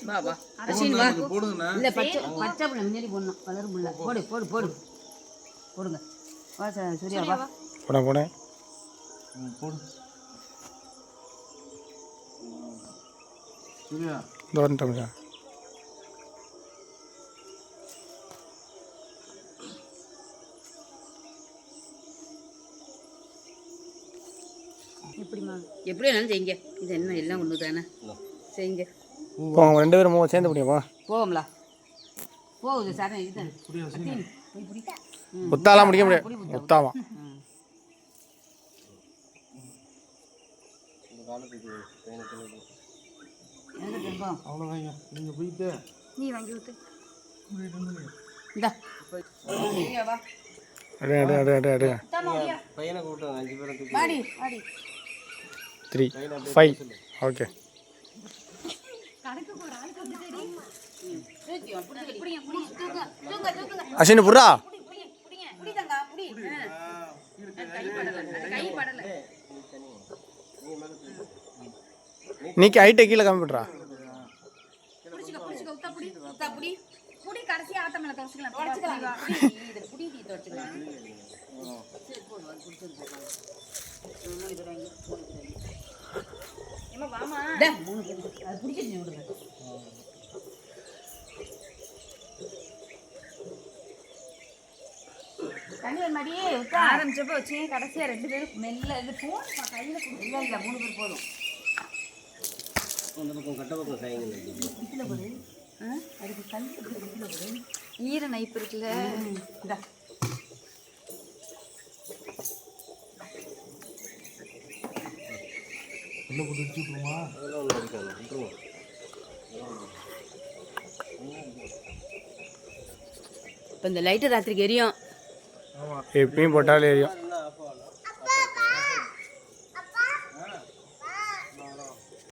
வா வா அஸ்வின் வா. இல்லை பச்சை பச்சை புள்ள முன்னாடி போடணும். கலர் புள்ள போடு போடு போடு போடுங்க. வா சூர்யா வா. போனேன் போடு. சூர்யா இந்த வந்துட்டோம்யா. எப்படிமா எப்படி வேணாலும் செய்யுங்க. இது என்ன எல்லாம் ஒன்று தானே செய்யுங்க. போங்க 2 பேரும் சேர்ந்து முடியுமா? போவோம்ல போகுது சார். இது முத்தாலாம் முடிக்க முடியாது. முத்தாமா நீ வாங்கி ஊத்து. இந்தா பையனை கூப்பிட்டு 5 பேரை தூக்கி வாடி வாடி 3 5 ஓகே. அஸ்வின் புறா நீக்கு ஹைட்டை கீழே கம்மி பண்ணுறா. கடைசி ஆட்ட மேல தொடச்சுக்கலாம். ஆரம்பிச்சப்ப வச்சு கடைசியா 2 பேரும் மெல்ல இது போன் கையில இல்ல 3 பேர் போதும். அந்த பக்கம் கட்ட பக்கம் சாயங்க அதுக்கு கல் ஈர நைப்பு இருக்குல்ல. இந்தா இப்போ இந்த லைட்டு ராத்திரிக்கு எரியும். எப்பயும் போட்டாலே எரியும்.